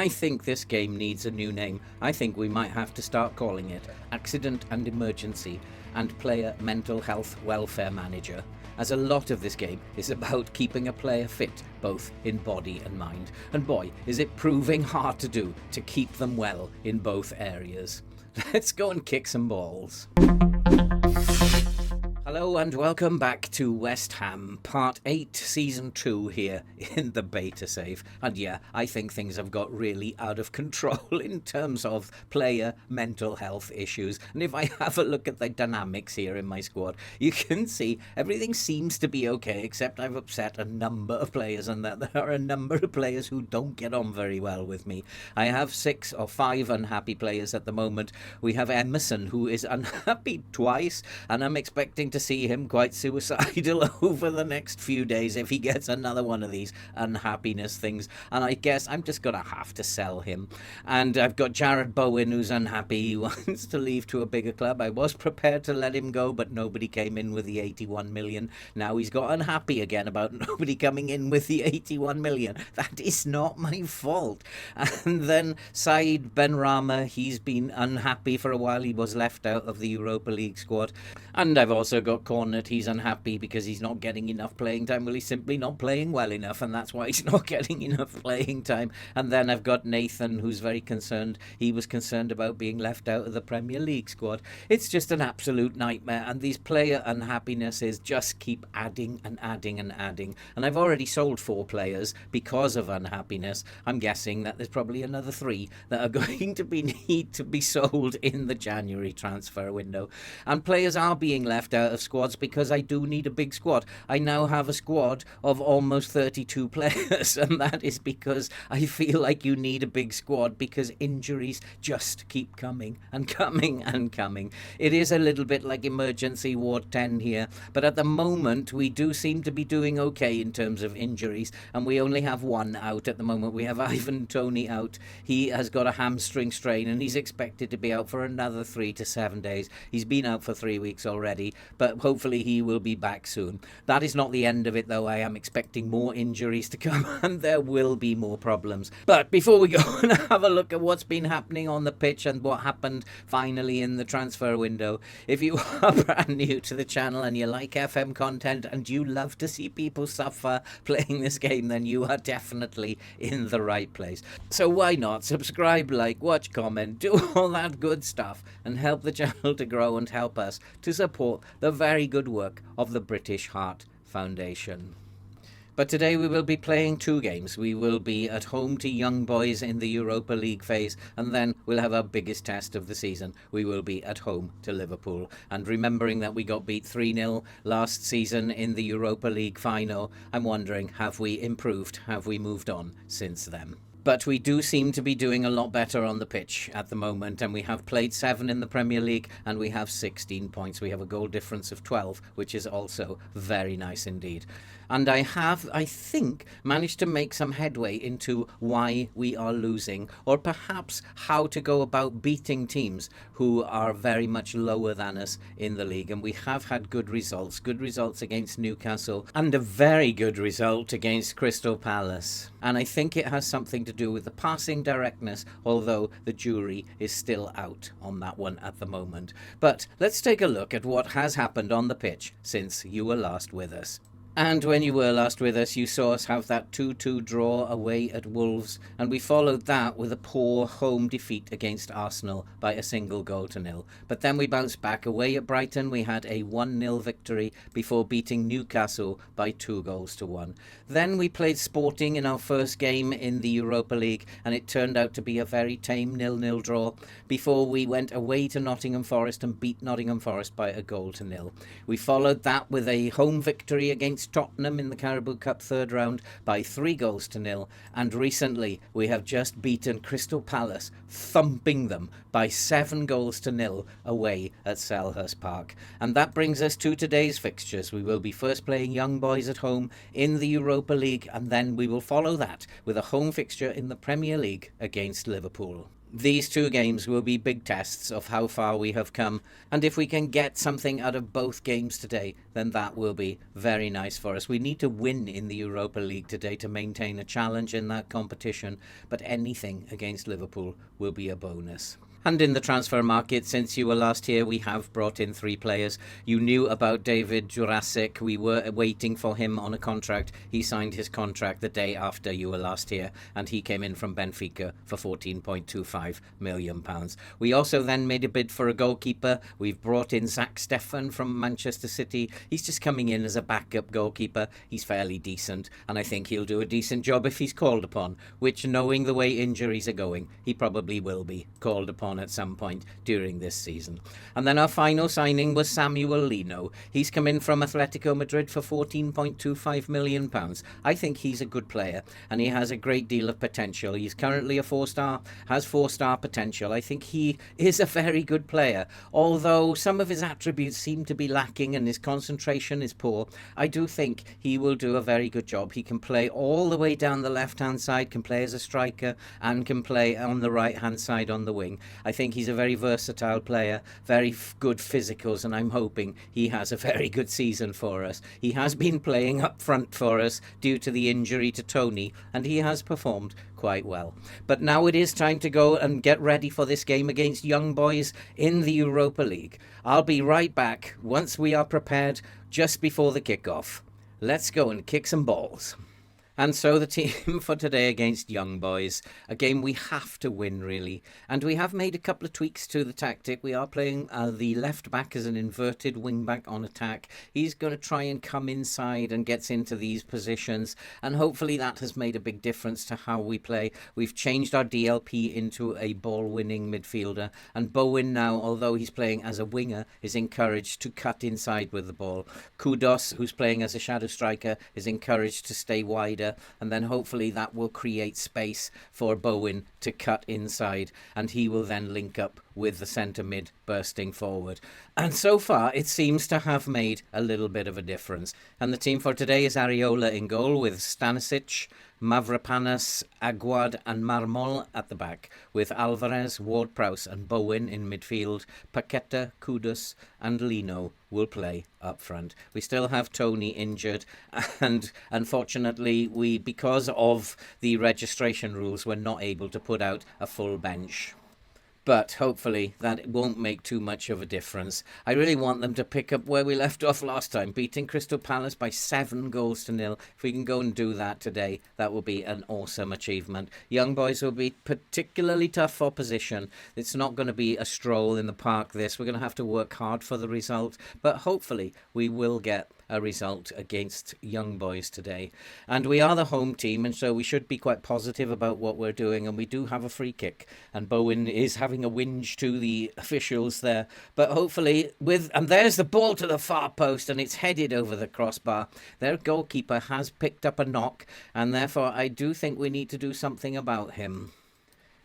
I think this game needs a new name. I think we might have to start calling it Accident and Emergency and Player Mental Health Welfare Manager, as a lot of this game is about keeping a player fit, both in body and mind. And boy, is it proving hard to do to keep them well in both areas. Let's go and kick some balls. Hello and welcome back to West Ham, Part 8, Season 2 here in the beta save. And yeah, I think things have got really out of control in terms of player mental health issues. And if I have a look at the dynamics here in my squad, you can see everything seems to be okay, except I've upset a number of players and that there are a number of players who don't get on very well with me. I have 6 or 5 unhappy players at the moment. We have Emerson, who is unhappy twice, and I'm expecting to see him quite suicidal over the next few days if he gets another one of these unhappiness things, and I guess I'm just gonna have to sell him. And I've got Jared Bowen, who's unhappy. He wants to leave to a bigger club. I was prepared to let him go, but nobody came in with the 81 million. Now he's got unhappy again about nobody coming in with the 81 million. That is not my fault. And then Said Benrahma, he's been unhappy for a while. He was left out of the Europa League squad. And I've also got Cornet. He's unhappy because he's not getting enough playing time. Well, he's simply not playing well enough, and that's why he's not getting enough playing time. And then I've got Nathan, who's very concerned. He was concerned about being left out of the Premier League squad. It's just an absolute nightmare, and these player unhappinesses just keep adding and adding and adding. And I've already sold 4 players because of unhappiness. I'm guessing that there's probably another 3 that are going to need to be sold in the January transfer window. And players are being left out of squads because I do need a big squad. I now have a squad of almost 32 players, and that is because I feel like you need a big squad because injuries just keep coming and coming and coming. It is a little bit like emergency ward 10 here, but at the moment we do seem to be doing okay in terms of injuries, and we only have 1 out at the moment. We have Ivan Toney out. He has got a hamstring strain and he's expected to be out for another 3 to 7 days. He's been out for 3 weeks already, but hopefully he will be back soon. That is not the end of it though. I am expecting more injuries to come and there will be more problems. But before we go and have a look at what's been happening on the pitch and what happened finally in the transfer window, if you are brand new to the channel and you like FM content and you love to see people suffer playing this game, then you are definitely in the right place. So why not subscribe, like, watch, comment, do all that good stuff and help the channel to grow and help us to support the very good work of the British Heart Foundation. But today we will be playing 2 games. We will be at home to Young Boys in the Europa League phase, and then we'll have our biggest test of the season. We will be at home to Liverpool. And remembering that we got beat 3-0 last season in the Europa League final, I'm wondering, have we improved? Have we moved on since then? But we do seem to be doing a lot better on the pitch at the moment, and we have played 7 in the Premier League and we have 16 points. We have a goal difference of 12, which is also very nice indeed. And I have, I think, managed to make some headway into why we are losing, or perhaps how to go about beating teams who are very much lower than us in the league. And we have had good results against Newcastle and a very good result against Crystal Palace. And I think it has something to do with the passing directness, although the jury is still out on that one at the moment. But let's take a look at what has happened on the pitch since you were last with us. And when you were last with us, you saw us have that 2-2 draw away at Wolves, and we followed that with a poor home defeat against Arsenal by a single goal to nil. But then we bounced back away at Brighton. We had a 1-0 victory before beating Newcastle by 2 goals to 1. Then we played Sporting in our first game in the Europa League, and it turned out to be a very tame 0-0 draw before we went away to Nottingham Forest and beat Nottingham Forest by a goal to 0. We followed that with a home victory against Tottenham in the Carabao Cup third round by 3 goals to 0, and recently we have just beaten Crystal Palace, thumping them by 7 goals to 0 away at Selhurst Park. And that brings us to today's fixtures. We will be first playing Young Boys at home in the Europa League, and then we will follow that with a home fixture in the Premier League against Liverpool. These two games will be big tests of how far we have come, and if we can get something out of both games today, then that will be very nice for us. We need to win in the Europa League today to maintain a challenge in that competition, but anything against Liverpool will be a bonus. And in the transfer market, since you were last here, we have brought in 3 players. You knew about David Jurasic. We were waiting for him on a contract. He signed his contract the day after you were last here, and he came in from Benfica for £14.25 million. We also then made a bid for a goalkeeper. We've brought in Zach Steffen from Manchester City. He's just coming in as a backup goalkeeper. He's fairly decent, and I think he'll do a decent job if he's called upon, which, knowing the way injuries are going, he probably will be called upon at some point during this season. And then our final signing was Samuel Lino. He's come in from Atletico Madrid for £14.25 million. I think he's a good player and he has a great deal of potential. He's currently a 4-star, has 4-star potential. I think he is a very good player. Although some of his attributes seem to be lacking and his concentration is poor, I do think he will do a very good job. He can play all the way down the left-hand side, can play as a striker and can play on the right-hand side on the wing. I think he's a very versatile player, very good physicals, and I'm hoping he has a very good season for us. He has been playing up front for us due to the injury to Tony, and he has performed quite well. But now it is time to go and get ready for this game against Young Boys in the Europa League. I'll be right back once we are prepared just before the kickoff. Let's go and kick some balls. And so the team for today against Young Boys, a game we have to win really, and we have made a couple of tweaks to the tactic. We are playing the left back as an inverted wing back on attack. He's going to try and come inside and gets into these positions, and hopefully that has made a big difference to how we play. We've changed our DLP into a ball-winning midfielder, and Bowen now, although he's playing as a winger, is encouraged to cut inside with the ball. Kudos, who's playing as a shadow striker, is encouraged to stay wider, and then hopefully that will create space for Bowen to cut inside, and he will then link up with the centre mid bursting forward. And so far it seems to have made a little bit of a difference. And the team for today is Areola in goal with Stanisic, Mavropanos, Aguad and Marmol at the back, with Alvarez, Ward-Prowse and Bowen in midfield. Paqueta, Kudus and Lino will play up front. We still have Tony injured, and unfortunately because of the registration rules, we're not able to put out a full bench. But hopefully that won't make too much of a difference. I really want them to pick up where we left off last time, beating Crystal Palace by 7-0. If we can go and do that today, that will be an awesome achievement. Young Boys will be particularly tough opposition. It's not going to be a stroll in the park, this. We're going to have to work hard for the result, but hopefully we will get a result against Young Boys today. And we are the home team, and so we should be quite positive about what we're doing, and we do have a free kick, and Bowen is having a whinge to the officials there, but hopefully and there's the ball to the far post, and it's headed over the crossbar. Their goalkeeper has picked up a knock, and therefore I do think we need to do something about him.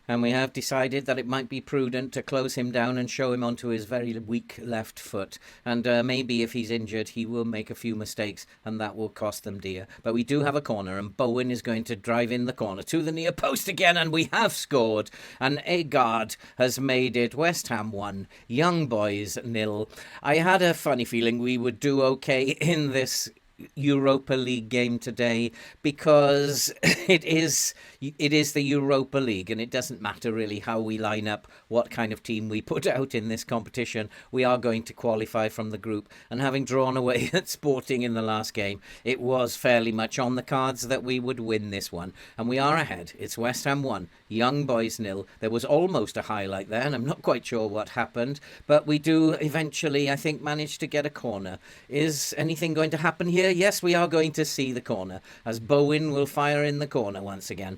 And we have decided that it might be prudent to close him down and show him onto his very weak left foot. And maybe if he's injured, he will make a few mistakes, and that will cost them dear. But we do have a corner, and Bowen is going to drive in the corner to the near post again, and we have scored. And Agard has made it West Ham 1, Young Boys 0. I had a funny feeling we would do okay in this Europa League game today, because it is the Europa League, and it doesn't matter really how we line up, what kind of team we put out in this competition. We are going to qualify from the group, and having drawn away at Sporting in the last game, it was fairly much on the cards that we would win this one, and we are ahead. It's West Ham 1, Young Boys 0. There was almost a highlight there, and I'm not quite sure what happened, but we do eventually, I think, manage to get a corner. Is anything going to happen here? Yes, we are going to see the corner, as Bowen will fire in the corner once again.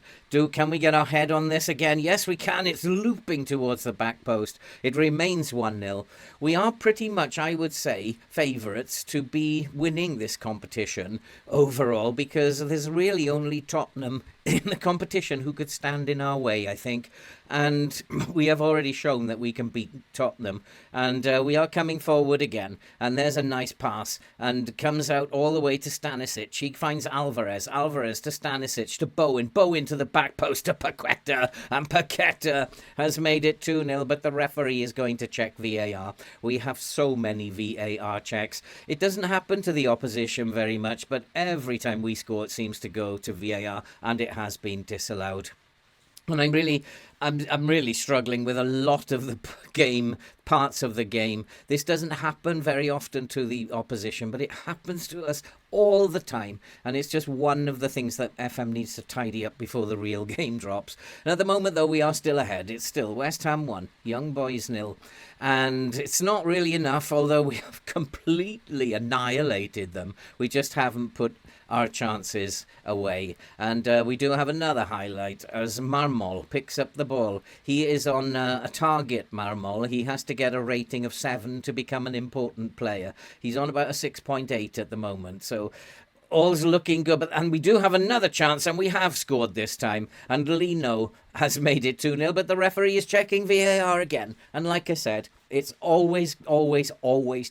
Can we get our head on this again? Yes, we can. It's looping towards the back post. It remains 1-0. We are pretty much, I would say, favourites to be winning this competition overall, because there's really only Tottenham in the competition who could stand in our way, I think. And we have already shown that we can beat Tottenham. And we are coming forward again. And there's a nice pass. And comes out all the way to Stanisic. He finds Alvarez. Alvarez to Stanisic to Bowen. Bowen to the back post to Paqueta. And Paqueta has made it 2-0. But the referee is going to check VAR. We have so many VAR checks. It doesn't happen to the opposition very much. But every time we score, it seems to go to VAR. And it has been disallowed. And I'm really struggling with a lot of the parts of the game. This doesn't happen very often to the opposition, but it happens to us all the time. And it's just one of the things that FM needs to tidy up before the real game drops. And at the moment, though, we are still ahead. It's still West Ham 1, Young Boys 0. And it's not really enough, although we have completely annihilated them. We just haven't put our chances away. And we do have another highlight as Marmol picks up the ball. He is on a target, Marmol. He has to get a rating of 7 to become an important player. He's on about a 6.8 at the moment. So all's looking good. And we do have another chance, and we have scored this time. And Lino has made it 2-0, but the referee is checking VAR again. And like I said, it's always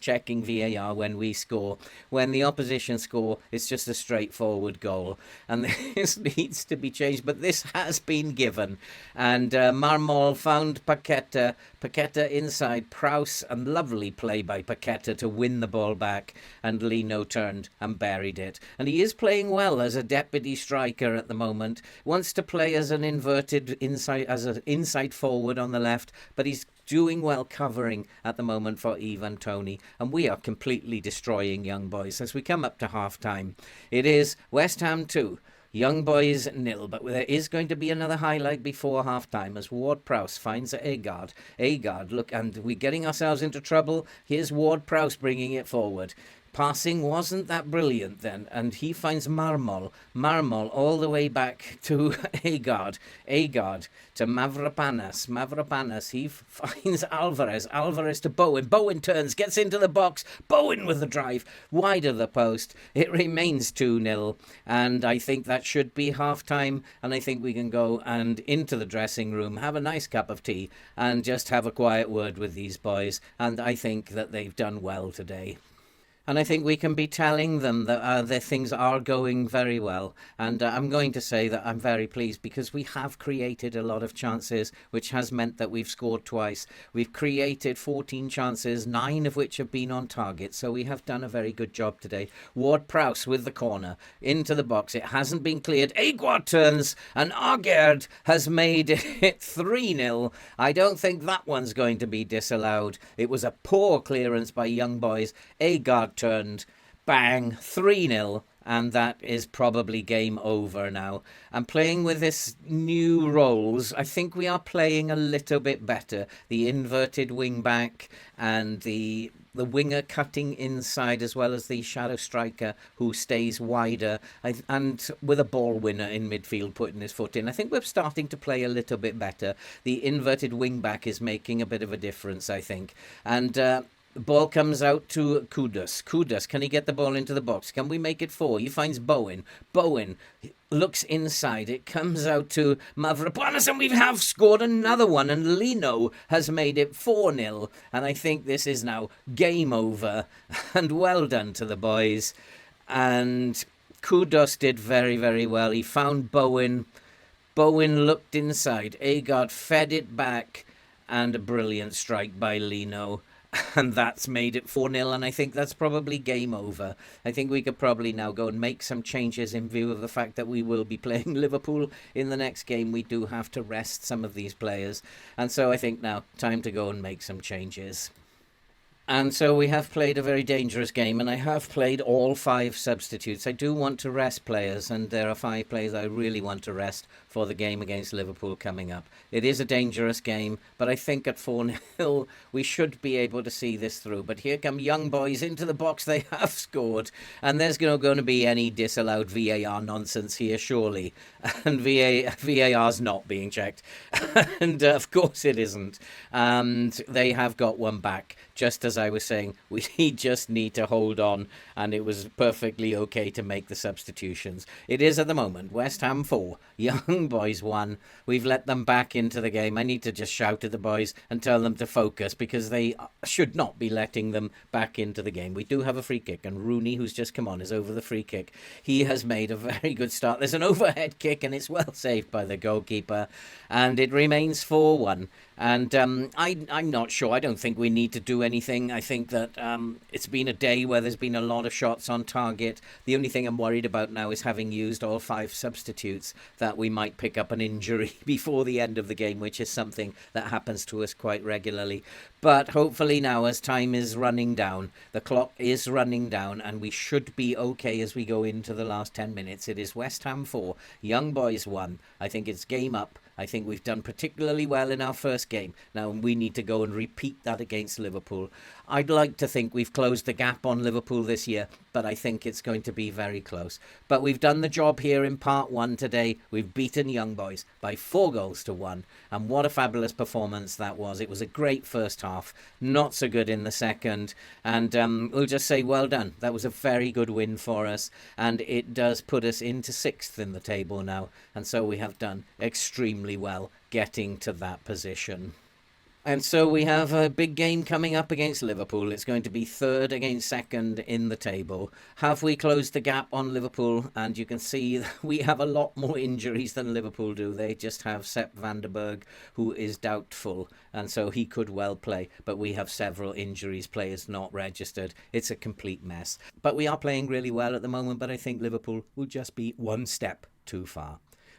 checking VAR when we score. When the opposition score, it's just a straightforward goal. And this needs to be changed, but this has been given. And Marmol found Paqueta. Paqueta inside Prowse, and lovely play by Paqueta to win the ball back. And Lino turned and buried it. And he is playing well as a deputy striker at the moment. Wants to play as an inverted inside forward on the left, but he's doing well covering at the moment for Ivan Toney, and we are completely destroying Young Boys as we come up to half time. It is West Ham 2, Young Boys 0, but there is going to be another highlight before half time as Ward-Prowse finds Agard. Agard, look, and we're getting ourselves into trouble. Here's Ward-Prowse bringing it forward. Passing wasn't that brilliant then, and he finds Marmol all the way back to Agard to Mavropanos, he finds Alvarez to Bowen turns, gets into the box, Bowen with the drive, wide of the post, it remains 2-0, and I think that should be half-time, and I think we can go and into the dressing room, have a nice cup of tea, and just have a quiet word with these boys, and I think that they've done well today. And I think we can be telling them that their things are going very well. And I'm going to say that I'm very pleased because we have created a lot of chances, which has meant that we've scored twice. We've created 14 chances, 9 of which have been on target. So we have done a very good job today. Ward-Prowse with the corner into the box. It hasn't been cleared. Aguard turns and Agard has made it 3-0. I don't think that one's going to be disallowed. It was a poor clearance by Young Boys. Agard turned, bang, 3-0, and that is probably game over now. And playing with this new roles, I think we are playing a little bit better. The inverted wing back and the winger cutting inside, as well as the shadow striker who stays wider, and with a ball winner in midfield putting his foot in. I think we're starting to play a little bit better. The inverted wing back is making a bit of a difference, I think. And the ball comes out to Kudus. Kudus, can he get the ball into the box? Can we make it 4? He finds Bowen. Bowen looks inside. It comes out to Mavropanos, and we have scored another one. And Lino has made it 4-0. And I think this is now game over. And well done to the boys. And Kudus did very, very well. He found Bowen. Bowen looked inside. Agard fed it back. And a brilliant strike by Lino. And that's made it 4-0, and I think that's probably game over. I think we could probably now go and make some changes in view of the fact that we will be playing Liverpool in the next game. We do have to rest some of these players. And so I think now, time to go and make some changes. And so we have played a very dangerous game, and I have played all 5 substitutes. I do want to rest players, and there are 5 players I really want to rest for the game against Liverpool coming up. It is a dangerous game, but I think at 4-0 we should be able to see this through. But here come young boys into the box. They have scored, and there's not going to be any disallowed VAR nonsense here, surely. And VAR's not being checked. And of course it isn't. And they have got one back. Just as I was saying, we just need to hold on, and it was perfectly okay to make the substitutions. It is at the moment West Ham 4, Young Boys 1. We've let them back into the game. I need to just shout at the boys and tell them to focus, because they should not be letting them back into the game. We do have a free kick, and Rooney, who's just come on, is over the free kick. He has made a very good start. There's an overhead kick, and it's well saved by the goalkeeper, and it remains 4-1. And I'm not sure. I don't think we need to do anything. I think that it's been a day where there's been a lot of shots on target. The only thing I'm worried about now is, having used all 5 substitutes, that we might pick up an injury before the end of the game, which is something that happens to us quite regularly. But hopefully now, as time is running down, the clock is running down, and we should be okay as we go into the last 10 minutes. It is West Ham 4, Young Boys 1. I think it's game up. I think we've done particularly well in our first game. Now we need to go and repeat that against Liverpool. I'd like to think we've closed the gap on Liverpool this year, but I think it's going to be very close. But we've done the job here in part 1 today. We've beaten Young Boys by 4-1, and what a fabulous performance that was. It was a great first half, not so good in the second, and we'll just say well done. That was a very good win for us, and it does put us into 6th in the table now, and so we have done extremely well getting to that position. And so we have a big game coming up against Liverpool. It's going to be 3rd against 2nd in the table. Have we closed the gap on Liverpool? And you can see we have a lot more injuries than Liverpool do. They just have Sepp van der Berg, who is doubtful, and so he could well play. But we have several injuries, players not registered. It's a complete mess. But we are playing really well at the moment, but I think Liverpool will just be one step too far.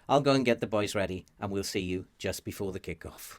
I'll go and get the boys ready, and we'll see you just before the kickoff.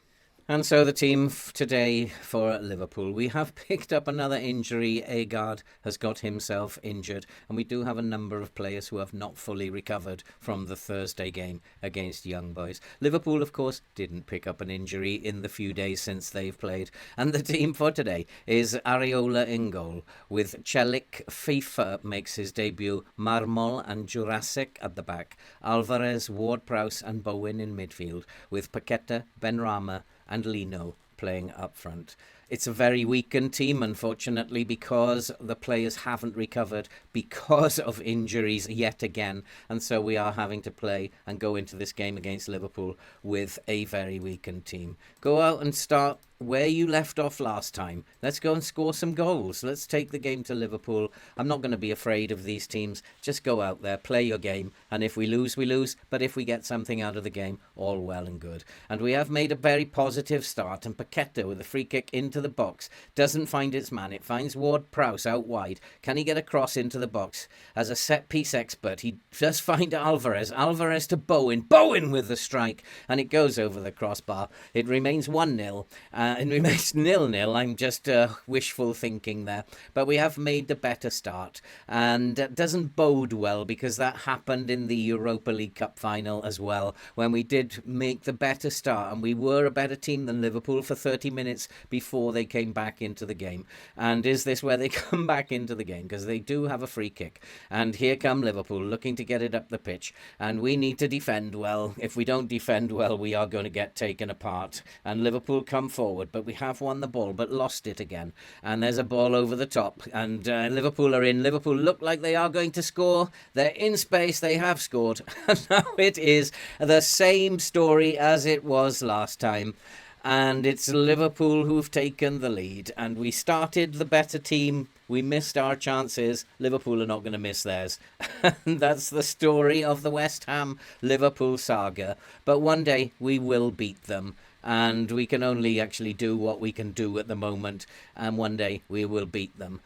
And so the team today for Liverpool. We have picked up another injury. Agard has got himself injured, and we do have a number of players who have not fully recovered from the Thursday game against Young Boys. Liverpool, of course, didn't pick up an injury in the few days since they've played. And the team for today is Areola in goal, with Celik FIFA makes his debut, Marmol and Jurassic at the back, Alvarez, Ward-Prowse and Bowen in midfield, with Paqueta, Benrahma and Lino playing up front. It's a very weakened team, unfortunately, because the players haven't recovered because of injuries yet again. And so we are having to play and go into this game against Liverpool with a very weakened team. Go out and start where you left off last time. Let's go and score some goals. Let's take the game to Liverpool. I'm not going to be afraid of these teams. Just go out there, play your game, and if we lose, we lose. But if we get something out of the game, all well and good. And we have made a very positive start, and Paqueta with a free kick into the box doesn't find its man. It finds Ward-Prowse out wide. Can he get a cross into the box? As a set-piece expert, he does find Alvarez. Alvarez to Bowen. Bowen with the strike, and it goes over the crossbar. It remains 1-0. It remains 0-0. I'm just wishful thinking there. But we have made the better start. And it doesn't bode well, because that happened in the Europa League Cup final as well, when we did make the better start. And we were a better team than Liverpool for 30 minutes before they came back into the game. And is this where they come back into the game? Because they do have a free kick. And here come Liverpool looking to get it up the pitch. And we need to defend well. If we don't defend well, we are going to get taken apart. And Liverpool come forward. But we have won the ball, but lost it again. And there's a ball over the top. And Liverpool are in. Liverpool look like they are going to score. They're in space. They have scored. And now it is the same story as it was last time. And it's Liverpool who've taken the lead. And we started the better team. We missed our chances. Liverpool are not going to miss theirs. And that's the story of the West Ham Liverpool saga. But one day we will beat them. And we can only actually do what we can do at the moment. And one day we will beat them.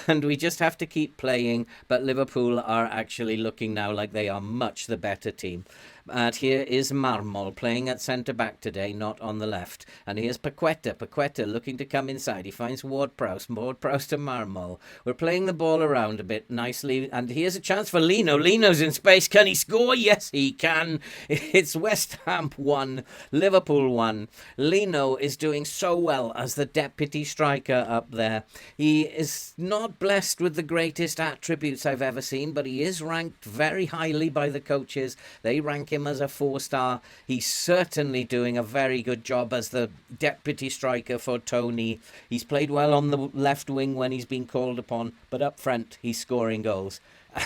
And we just have to keep playing. But Liverpool are actually looking now like they are much the better team. But here is Marmol playing at centre-back today, not on the left. And here's Paqueta. Paqueta looking to come inside. He finds Ward-Prowse. Ward-Prowse to Marmol. We're playing the ball around a bit nicely. And here's a chance for Lino. Lino's in space. Can he score? Yes, he can. It's West Ham 1, Liverpool 1. Lino is doing so well as the deputy striker up there. He is not blessed with the greatest attributes I've ever seen, but he is ranked very highly by the coaches. They rank him as a 4-star. He's certainly doing a very good job as the deputy striker for Tony. He's played well on the left wing when he's been called upon, but up front he's scoring goals.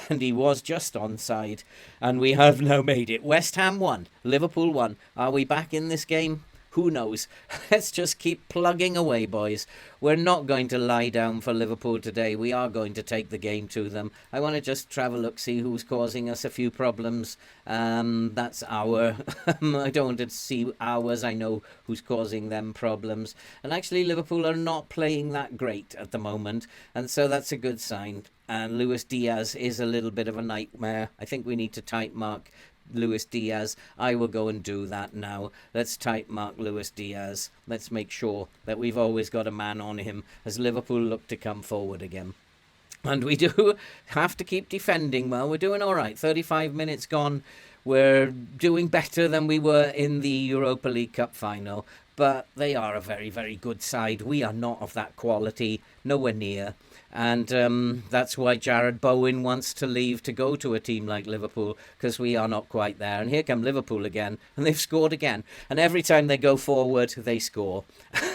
And he was just onside. And we have now made it. West Ham 1, Liverpool 1. Are we back in this game? Who knows? Let's just keep plugging away, boys. We're not going to lie down for Liverpool today. We are going to take the game to them. I want to just have a look, see who's causing us a few problems. That's our... I don't want to see ours. I know who's causing them problems. And actually, Liverpool are not playing that great at the moment. And so that's a good sign. And Luis Diaz is a little bit of a nightmare. I think we need to tight mark Luis Diaz. I will go and do that now. Let's tight mark Luis Diaz. Let's make sure that we've always got a man on him as Liverpool look to come forward again. And we do have to keep defending well. We're doing all right. 35 minutes gone. We're doing better than we were in the Europa League Cup final. But they are a very, very good side. We are not of that quality. Nowhere near. And that's why Jared Bowen wants to leave to go to a team like Liverpool, because we are not quite there. And here come Liverpool again, and they've scored again. And every time they go forward, they score.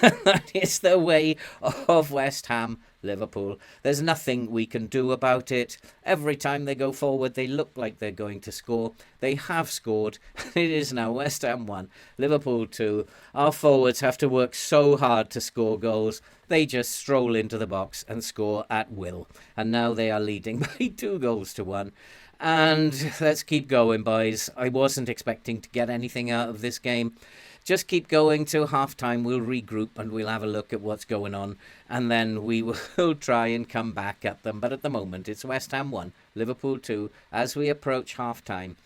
That is the way of West Ham, Liverpool. There's nothing we can do about it. Every time they go forward, they look like they're going to score. They have scored. It is now West Ham 1, Liverpool 2. Our forwards have to work so hard to score goals. They just stroll into the box and score at will. And now they are leading by 2-1. And let's keep going, boys. I wasn't expecting to get anything out of this game. Just keep going till half-time. We'll regroup and we'll have a look at what's going on. And then we will try and come back at them. But at the moment, it's West Ham 1, Liverpool 2, as we approach half-time.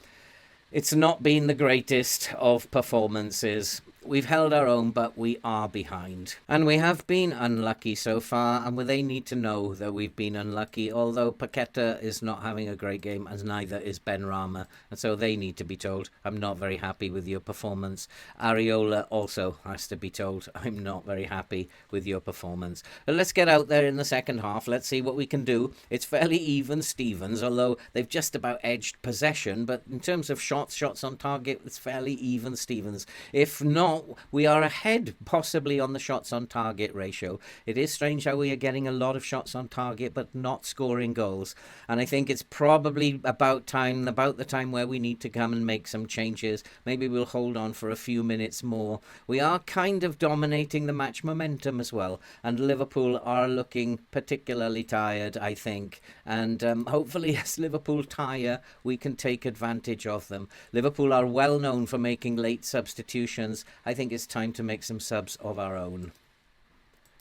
It's not been the greatest of performances. We've held our own, but we are behind. And we have been unlucky so far, and they need to know that we've been unlucky, although Paqueta is not having a great game, as neither is Ben Rama. And so they need to be told, I'm not very happy with your performance. Areola also has to be told, I'm not very happy with your performance. But let's get out there in the second half. Let's see what we can do. It's fairly even Stevens, although they've just about edged possession. But in terms of shots on target, it's fairly even Stevens. If not, we are ahead possibly on the shots on target ratio. It is strange how we are getting a lot of shots on target but not scoring goals. And I think it's probably about the time where we need to come and make some changes. Maybe we'll hold on for a few minutes more. We are kind of dominating the match momentum as well. And Liverpool are looking particularly tired, I think. And hopefully as Liverpool tire, we can take advantage of them. Liverpool are well known for making late substitutions. I think it's time to make some subs of our own.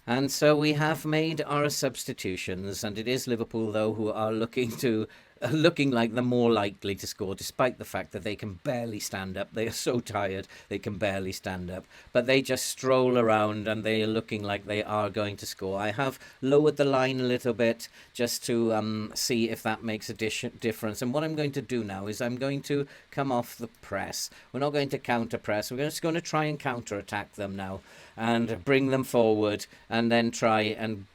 And so we have made our substitutions, and it is Liverpool, though, who are looking like the more likely to score, despite the fact that they can barely stand up. They are so tired, they can barely stand up. But they just stroll around, and they are looking like they are going to score. I have lowered the line a little bit just to see if that makes a difference. And what I'm going to do now is I'm going to come off the press. We're not going to counter-press. We're just going to try and counter-attack them now and bring them forward and then try and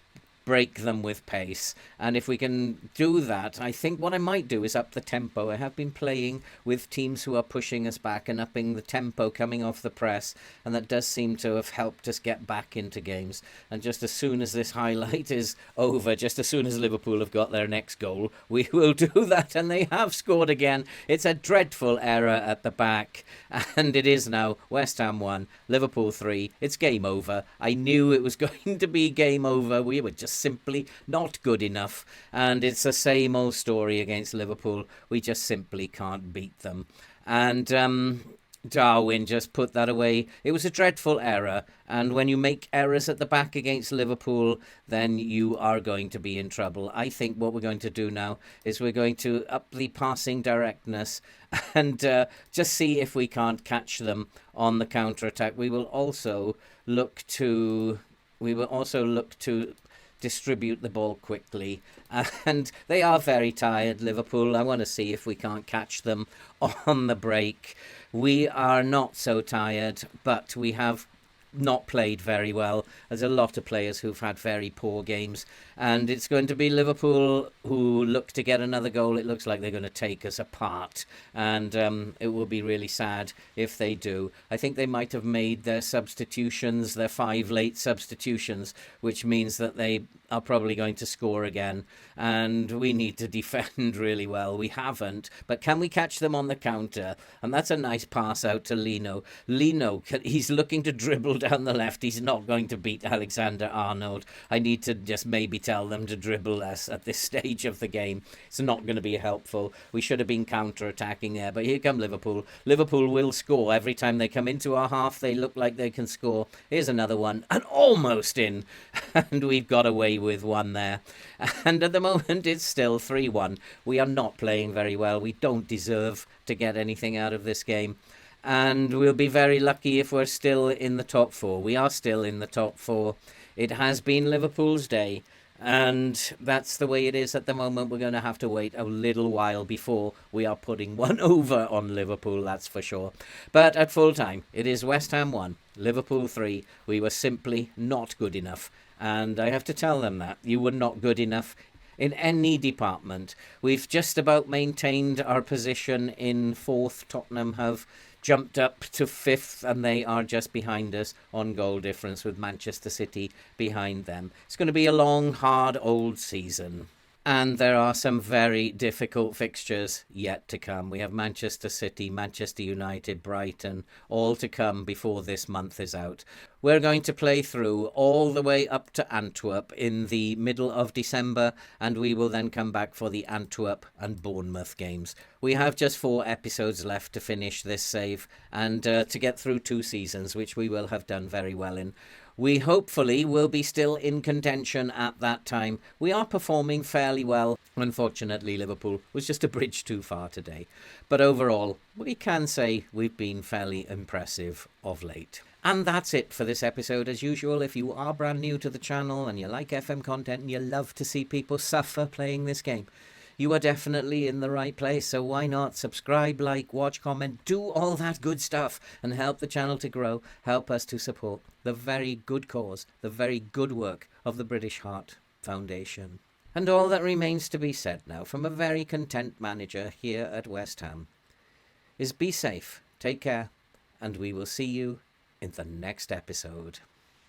break them with pace. And if we can do that, I think what I might do is up the tempo. I have been playing with teams who are pushing us back and upping the tempo coming off the press, and that does seem to have helped us get back into games. And just as soon as this highlight is over, just as soon as Liverpool have got their next goal, we will do that, and they have scored again. It's a dreadful error at the back, and it is now West Ham 1, Liverpool 3. It's game over. I knew it was going to be game over. We were just simply not good enough, and it's the same old story against Liverpool. We just simply can't beat them. And Darwin just put that away. It was a dreadful error, and when you make errors at the back against Liverpool, then you are going to be in trouble. I think what we're going to do now is we're going to up the passing directness and just see if we can't catch them on the counter attack. We will also look to distribute the ball quickly. And they are very tired, Liverpool. I want to see if we can't catch them on the break. We are not so tired, but we have not played very well. There's a lot of players who've had very poor games, and it's going to be Liverpool who look to get another goal. It looks like they're going to take us apart, and it will be really sad if they do. I think they might have made their substitutions, their 5 late substitutions, which means that they are probably going to score again, and we need to defend really well. We haven't, but can we catch them on the counter? And that's a nice pass out to Lino. He's looking to dribble down the left. He's not going to beat Alexander-Arnold. I need to just maybe tell them to dribble less at this stage of the game. It's not going to be helpful. We should have been counter-attacking there, but here come Liverpool. Liverpool will score. Every time they come into our half, they look like they can score. Here's another one, and almost in. And we've got away with one there. And at the moment, it's still 3-1. We are not playing very well. We don't deserve to get anything out of this game. And we'll be very lucky if we're still in the top 4. We are still in the top 4. It has been Liverpool's day, and that's the way it is at the moment. We're going to have to wait a little while before we are putting one over on Liverpool, that's for sure. But at full time, it is West Ham 1, Liverpool 3. We were simply not good enough, and I have to tell them that. You were not good enough in any department. We've just about maintained our position in 4th. Tottenham have jumped up to 5th, and they are just behind us on goal difference, with Manchester City behind them. It's going to be a long, hard, old season. And there are some very difficult fixtures yet to come. We have Manchester City, Manchester United, Brighton, all to come before this month is out. We're going to play through all the way up to Antwerp in the middle of December, and we will then come back for the Antwerp and Bournemouth games. We have just 4 episodes left to finish this save and to get through 2 seasons, which we will have done very well in. We hopefully will be still in contention at that time. We are performing fairly well. Unfortunately, Liverpool was just a bridge too far today. But overall, we can say we've been fairly impressive of late. And that's it for this episode. As usual, if you are brand new to the channel and you like FM content and you love to see people suffer playing this game, you are definitely in the right place. So why not subscribe, like, watch, comment, do all that good stuff and help the channel to grow, help us to support the very good cause, the very good work of the British Heart Foundation. And all that remains to be said now from a very content manager here at West Ham is be safe, take care, and we will see you in the next episode.